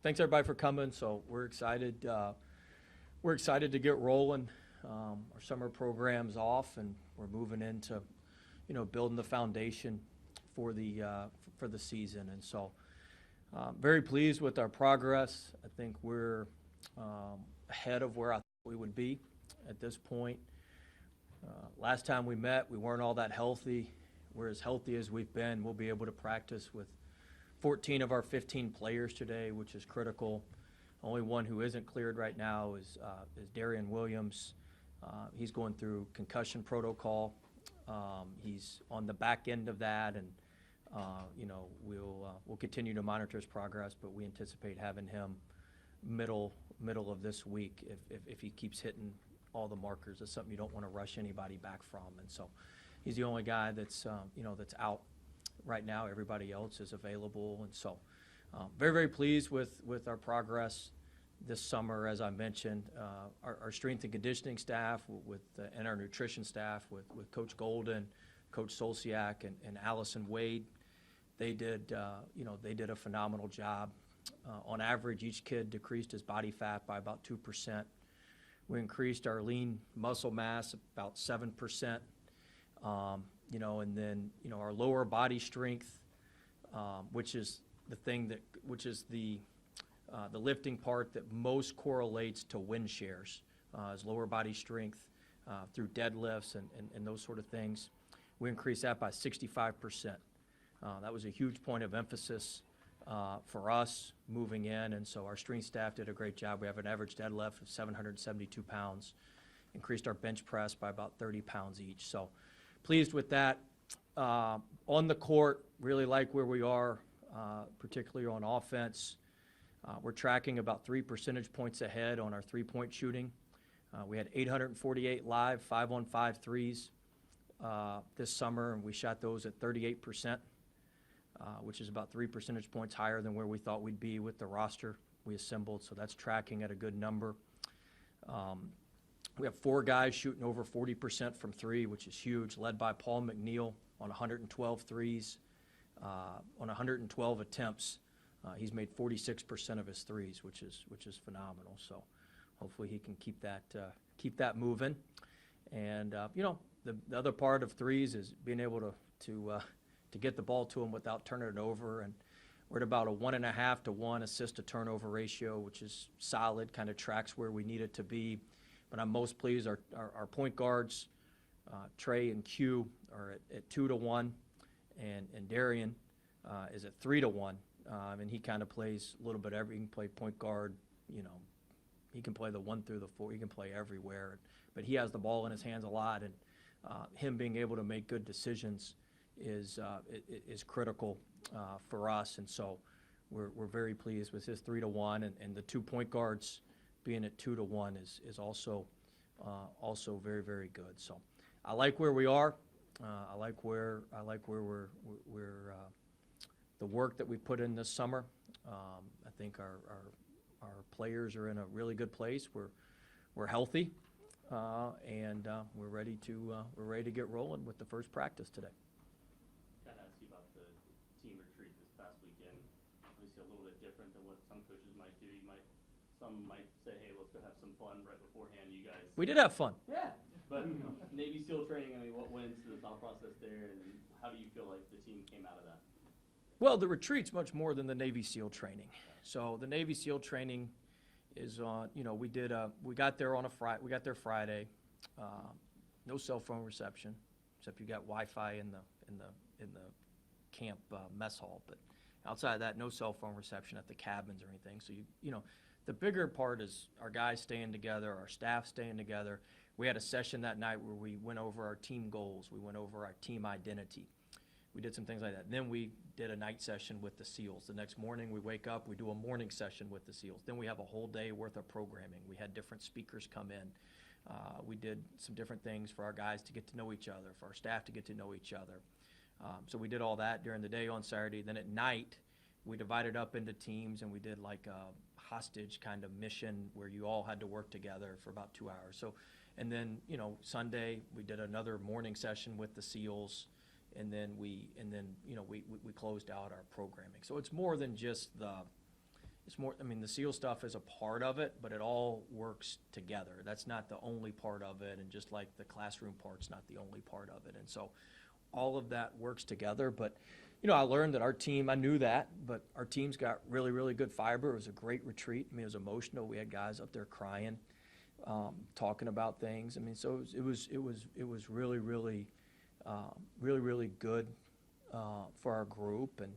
thanks everybody for coming. So we're excited. We're excited to get rolling. Our summer program's off, and we're moving into, building the foundation for the season. And so, very pleased with our progress. I think we're ahead of where I thought we would be at this point. Last time we met, we weren't all that healthy. We're as healthy as we've been. We'll be able to practice with 14 of our 15 players today, which is critical. Only one who isn't cleared right now is Darian Williams. He's going through concussion protocol. He's on the back end of that, and we'll continue to monitor his progress, but we anticipate having him middle of this week if he keeps hitting all the markers. It's something you don't want to rush anybody back from, and so he's the only guy that's that's out right now. Everybody else is available, and so very, very pleased with our progress this summer. As I mentioned, our strength and conditioning staff and our nutrition staff with Coach Golden, Coach Solsiak, and Allison Wade, they did a phenomenal job. On average, each kid decreased his body fat by about 2%. We increased our lean muscle mass about 7%. And then our lower body strength, which is the lifting part that most correlates to win shares, is lower body strength through deadlifts and those sort of things. We increased that by 65%. That was a huge point of emphasis for us moving in, and so our strength staff did a great job. We have an average deadlift of 772 pounds, increased our bench press by about 30 pounds each. So pleased with that. On the court, really like where we are, particularly on offense. We're tracking about 3 percentage points ahead on our three-point shooting. We had 848 live 5-on-5 threes this summer, and we shot those at 38%, which is about 3 percentage points higher than where we thought we'd be with the roster we assembled, so that's tracking at a good number. We have 4 guys shooting over 40% from three, which is huge, led by Paul McNeel on 112 threes. On 112 attempts, he's made 46% of his threes, which is phenomenal. So hopefully he can keep that moving. And the other part of threes is being able to get the ball to him without turning it over. And we're at about a 1.5 to 1 assist to turnover ratio, which is solid, kind of tracks where we need it to be. But I'm most pleased our point guards, Trey and Q, are at 2 to 1, and Darian is at 3 to 1. And he kind of plays a little bit he can play point guard, he can play the 1 through the 4, he can play everywhere. But he has the ball in his hands a lot, and him being able to make good decisions is critical for us. And so we're very pleased with his 3 to 1, and the 2 point guards being at 2 to 1 is also very, very good. So I like where we are. I like where we're the work that we put in this summer. I think our players are in a really good place. We're healthy, and we're ready to get rolling with the first practice today. Kind of ask you about the team retreat this past weekend. Obviously a little bit different than what some coaches might do. Some might say, hey, let's go have some fun right beforehand. You guys. We did have fun. Yeah. But Navy SEAL training, what went into the thought process there, and how do you feel like the team came out of that? Well, the retreat's much more than the Navy SEAL training. So the Navy SEAL training is on, we got there Friday, no cell phone reception, except you got Wi-Fi in the camp mess hall. But outside of that, no cell phone reception at the cabins or anything. So the bigger part is our guys staying together, our staff staying together. We had a session that night where we went over our team goals. We went over our team identity. We did some things like that. And then we did a night session with the SEALs. The next morning we wake up, we do a morning session with the SEALs. Then we have a whole day worth of programming. We had different speakers come in. We did some different things for our guys to get to know each other, for our staff to get to know each other. So we did all that during the day on Saturday. Then at night, we divided up into teams, and we did like a hostage kind of mission where you all had to work together for about 2 hours. So, and then Sunday we did another morning session with the SEALs, and then we closed out our programming. So it's more than just the it's more, I mean, the SEAL stuff is a part of it, but it all works together. That's not the only part of it, and just like the classroom part's not the only part of it. And so all of that works together. But, you know, I learned that our team, I knew that, but our team's got really, really good fiber. It was a great retreat. I mean, it was emotional. We had guys up there crying, talking about things. I mean, so it was really, really, really, really good for our group. And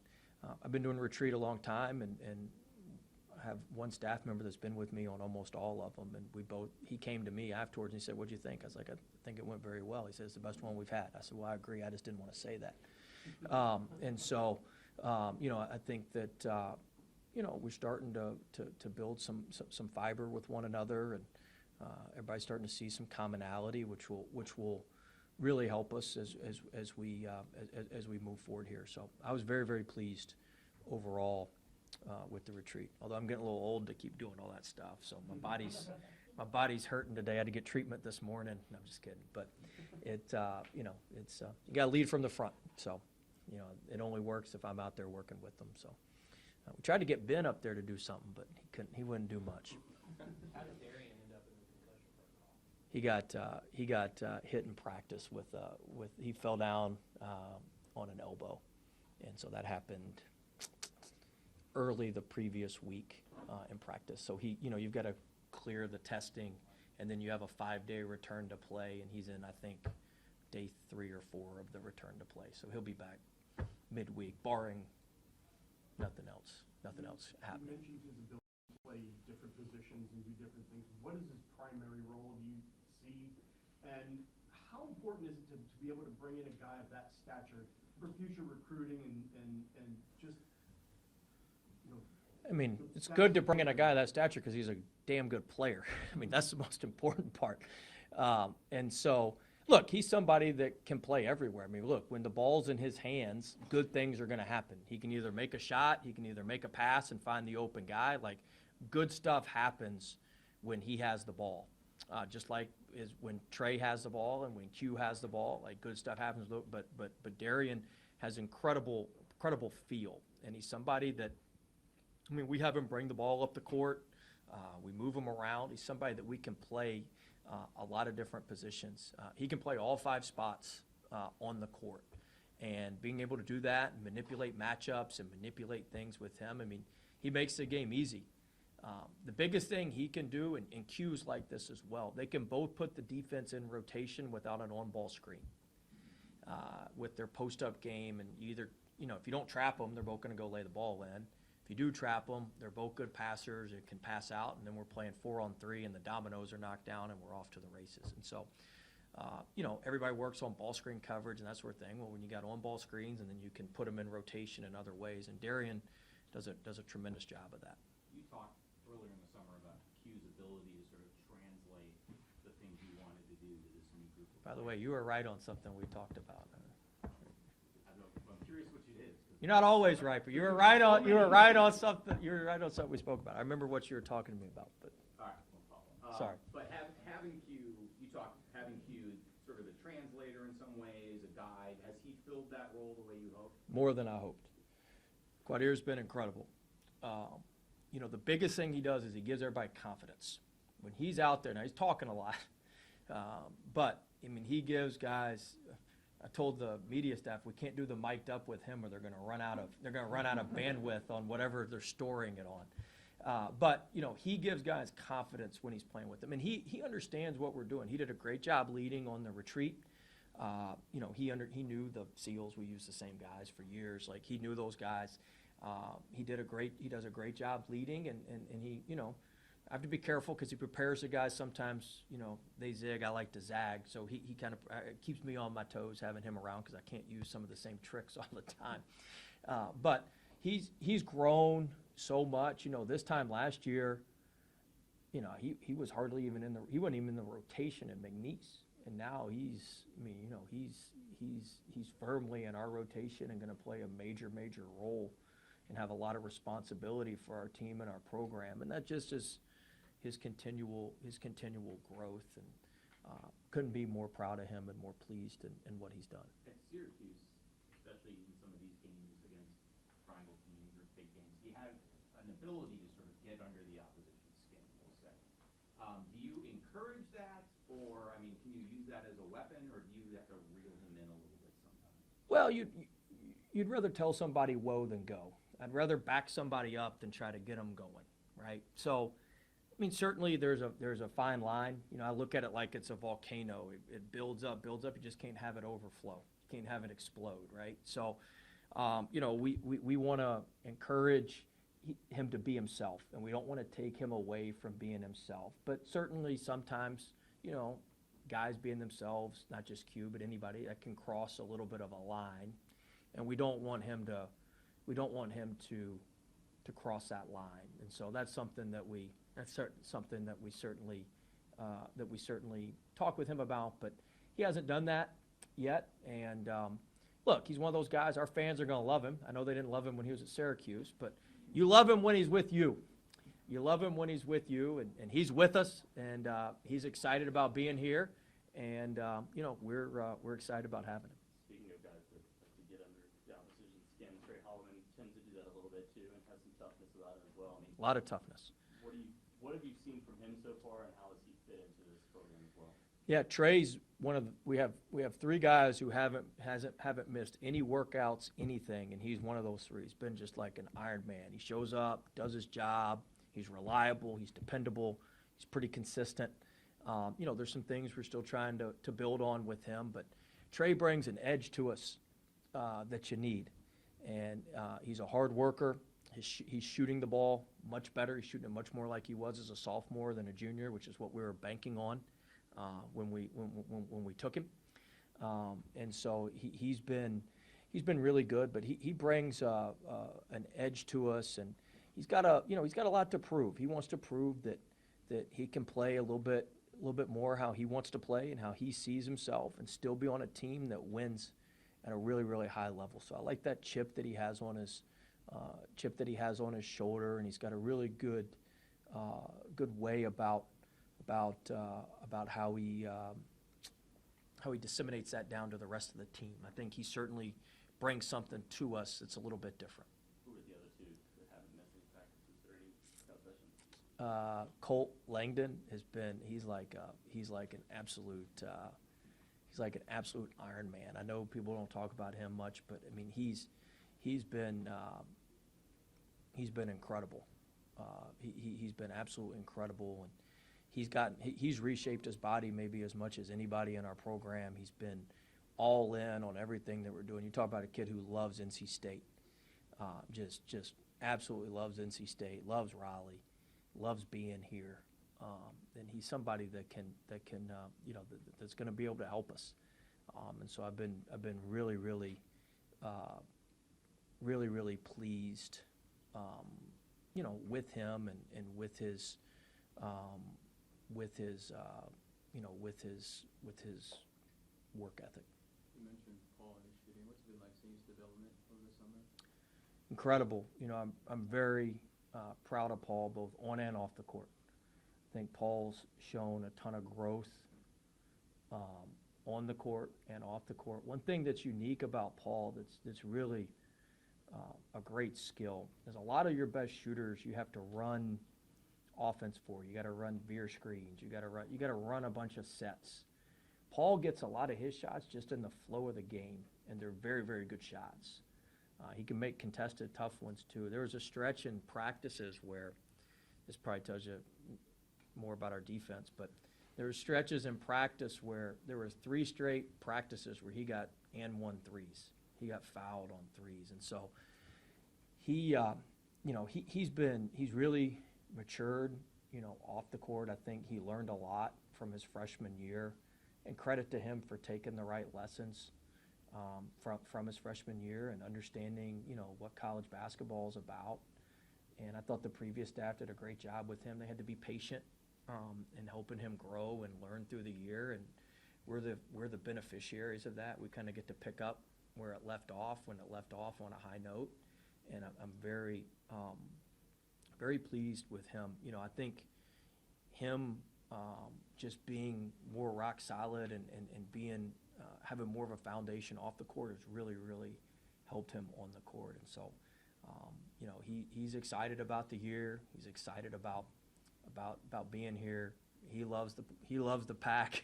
I've been doing retreat a long time, and I have one staff member that's been with me on almost all of them, and he came to me afterwards and he said, "What'd you think?" I was like, "I think it went very well." He said, "It's the best one we've had." I said, "Well, I agree. I just didn't want to say that." And so, you know, I think that, you know, we're starting to build some fiber with one another, and everybody's starting to see some commonality, which will really help us as we move forward here. So I was very, very pleased overall with the retreat. Although I'm getting a little old to keep doing all that stuff, so my body's hurting today. I had to get treatment this morning. No, I'm just kidding. But you know, it's you got to lead from the front. So, you know, it only works if I'm out there working with them. So we tried to get Ben up there to do something, but he couldn't. He wouldn't do much. How did Darian end up in the concussion protocol? He got hit in practice with he fell down on an elbow, and so that happened early the previous week in practice. So you know, you've got to clear the testing, and then you have a 5-day return to play, and he's in, I think, day 3 or 4 of the return to play. So he'll be back midweek, barring nothing else happening. You mentioned his ability to play different positions and do different things. What is his primary role, do you see? And how important is it to be able to bring in a guy of that stature for future recruiting and just, you know? I mean, it's good to bring in a guy of that stature because he's a damn good player. I mean, that's the most important part. And so, look, he's somebody that can play everywhere. I mean, look, when the ball's in his hands, good things are going to happen. He can either make a shot, he can either make a pass and find the open guy. Like, good stuff happens when he has the ball. Just like is when Trey has the ball and when Q has the ball, like, good stuff happens. But Darian has incredible feel, and he's somebody that, I mean, we have him bring the ball up the court. We move him around. He's somebody that we can play a lot of different positions. He can play all 5 spots on the court. And being able to do that and manipulate matchups and manipulate things with him, I mean, he makes the game easy. The biggest thing he can do, and Q's like this as well, they can both put the defense in rotation without an on-ball screen. With their post-up game, and either, you know, if you don't trap them, they're both going to go lay the ball in. If you do trap them, they're both good passers and can pass out, and then we're playing 4-on-3, and the dominoes are knocked down, and we're off to the races. And so, you know, everybody works on ball screen coverage and that sort of thing. Well, when you got on-ball screens, and then you can put them in rotation in other ways, and Darian does a tremendous job of that. You talked earlier in the summer about Q's ability to sort of translate the things you wanted to do to this new group of By the way, you were right on something we talked about. I'm curious what you did. You're not always right, but you were right on something. You were right on something we spoke about. I remember what you were talking to me about, but All right, no problem. Sorry. But having Q, you talked having Q sort of a translator in some ways, a guide. Has he filled that role the way you hoped? more than I hoped. Quadir's been incredible. You know, the biggest thing he does is he gives everybody confidence. When he's out there, now he's talking a lot, but, I mean, he gives guys, I told the media staff, we can't do the mic'd up with him or they're going to run out of bandwidth on whatever they're storing it on. But, you know, he gives guys confidence when he's playing with them, and he understands what we're doing. He did a great job leading on the retreat. You know, he knew the SEALs. We used the same guys for years. Like, he knew those guys. He does a great job leading, and he, you know, I have to be careful because he prepares the guys. Sometimes, you know, they zig, I like to zag. So he kind of keeps me on my toes having him around because I can't use some of the same tricks all the time. But he's grown so much. You know, this time last year, you know, he was hardly even he wasn't even in the rotation at McNeel. And now he's firmly in our rotation and going to play a major role and have a lot of responsibility for our team and our program. And that just is his continual growth, and couldn't be more proud of him and more pleased in what he's done. At Syracuse, especially in some of these games against triangle teams or big games, he had an ability to sort of Do you encourage that, or, I mean, can you use that as a weapon, or do you have to reel him in a little bit sometimes? Well, you'd rather tell somebody whoa than go. I'd rather back somebody up than try to get them going, right? So, I mean, certainly there's a fine line. You know, I look at it like it's a volcano. It builds up. You just can't have it overflow. You can't have it explode, right? So, you know, we want to encourage him to be himself, and we don't want to take him away from being himself. But certainly sometimes, you know, guys being themselves, not just Q, but anybody, that can cross a little bit of a line, and we don't want him to cross that line. And so that's something that we certainly talk with him about, but he hasn't done that yet. And look, he's one of those guys, our fans are going to love him. I know they didn't love him when he was at Syracuse, but you love him when he's with you. You love him when he's with you, and he's with us, and he's excited about being here, and you know, we're excited about having him. Speaking of guys that like to get under the opposition's skin, Trey Holloman tends to do that a little bit too, and has some toughness about him as well. I mean, A lot of toughness. what have you seen from him so far, and how does he fit into this program as well? Yeah, Trey's one of the, we have 3 guys who haven't missed any workouts, anything, and he's one of those 3. He's been just like an Iron Man. He shows up, does his job, he's reliable, he's dependable, he's pretty consistent. You know, there's some things we're still trying to build on with him, but Trey brings an edge to us that you need, and he's a hard worker. He's shooting the ball much better. He's shooting it much more like he was as a sophomore than a junior, which is what we were banking on when we took him. And so he's been really good, but he brings an edge to us, and he's got a lot to prove. He wants to prove that he can play a little bit more how he wants to play and how he sees himself, and still be on a team that wins at a really, really high level. So I like that chip that he has on his shoulder, and he's got a really good way about how he disseminates that down to the rest of the team. I think he certainly brings something to us that's a little bit different. Who are the other 2 that haven't missed any practices or any sessions? Colt Langdon he's like an absolute Iron Man. I know people don't talk about him much, but I mean he's been incredible. He's been absolutely incredible, and he's reshaped his body maybe as much as anybody in our program. He's been all in on everything that we're doing. You talk about a kid who loves NC State, just absolutely loves NC State, loves Raleigh, loves being here, and he's somebody that can you know, that's going to be able to help us. And so I've been really pleased, you know, with him and with his work ethic. You mentioned Paul and his shooting. What's it been like seeing his development over the summer? Incredible. You know, I'm very proud of Paul, both on and off the court. I think Paul's shown a ton of growth on the court and off the court. One thing that's unique about Paul that's really a great skill is a lot of your best shooters you have to run offense for. You got to run veer screens. You got to run a bunch of sets. Paul gets a lot of his shots just in the flow of the game, and they're very, very good shots. He can make contested tough ones too. There was a stretch in practices where, this probably tells you more about our defense, but there were stretches in practice where there were 3 straight practices where he got and 1 threes. He got fouled on 3s, and so he's really matured, you know, off the court. I think he learned a lot from his freshman year, and credit to him for taking the right lessons from his freshman year and understanding, you know, what college basketball is about. And I thought the previous staff did a great job with him. They had to be patient in helping him grow and learn through the year, and we're the beneficiaries of that. We kind of get to pick up where it left off when it left off on a high note, and I'm very pleased with him. You know, I think him just being more rock solid and being having more of a foundation off the court has really helped him on the court. And so you know, he's excited about the year. He's excited about being here. he loves the pack.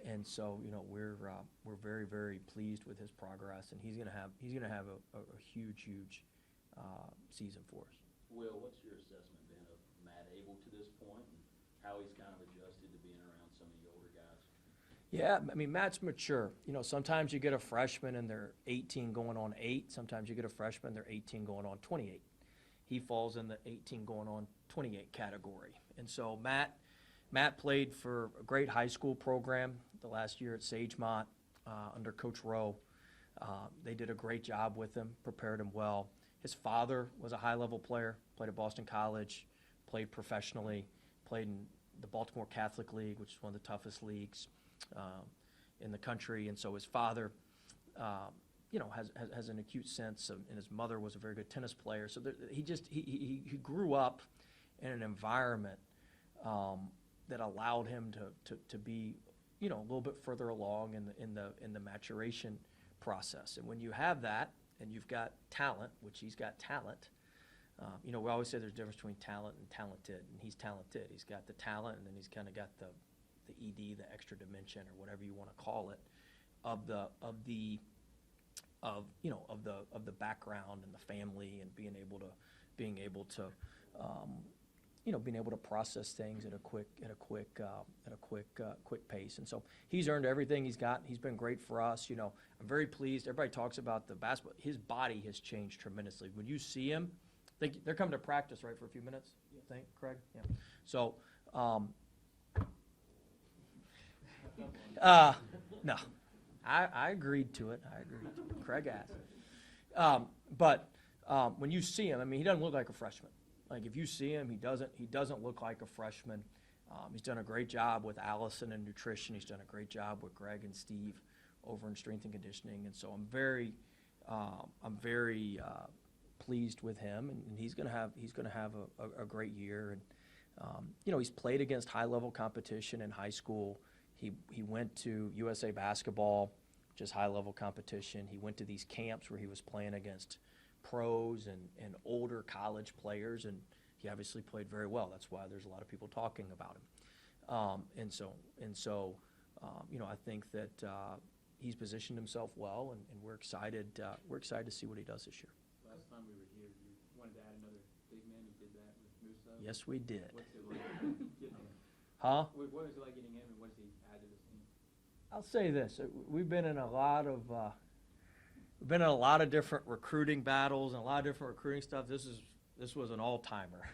And so, we're very, very pleased with his progress, and he's gonna have a huge season for us. Will, what's your assessment been of Matt Abel to this point, and how he's kind of adjusted to being around some of the older guys? Yeah, I mean, Matt's mature. Sometimes you get a freshman and they're 18 going on 8. Sometimes you get a freshman, they're 18 going on 28. He falls in the 18 going on 28 category. And so Matt played for a great high school program the last year at Sagemont under Coach Rowe. They did a great job with him, prepared him well. His father was a high-level player, played at Boston College, played professionally, played in the Baltimore Catholic League, which is one of the toughest leagues in the country. And so his father, has an acute sense of, and his mother was a very good tennis player. So he grew up in an environment that allowed him to be, a little bit further along in the maturation process. And when you have that, and you've got talent, which he's got talent, we always say there's a difference between talent and talented, and he's talented. He's got the talent, and then he's kind of got the ED, the extra dimension, or whatever you want to call it, of the background and the family, and being able to process things at a quick pace. And so he's earned everything he's got. He's been great for us. I'm very pleased. Everybody talks about the basketball. His body has changed tremendously. When you see him, they're coming to practice, right, for a few minutes, you think, Craig? Yeah. So, no, I agreed to it. Craig asked. But when you see him, I mean, he doesn't look like a freshman. Like, if you see him, he doesn't look like a freshman. He's done a great job with Allison in nutrition. He's done a great job with Greg and Steve over in strength and conditioning. And so I'm very pleased with him, and he's going to have a great year. And he's played against high-level competition in high school. He went to USA Basketball, which is high-level competition. He went to these camps where he was playing against pros and older college players, and he obviously played very well. That's why there's a lot of people talking about him. And so I think that he's positioned himself well, and we're excited to see what he does this year. Last time we were here, you wanted to add another big man. You did that with Musa. Yes, we did. What's it like getting him? Huh? What was it like getting him, and what does he add to this team? I'll say this: we've been in a lot of different recruiting battles and a lot of different recruiting stuff. This was an all-timer.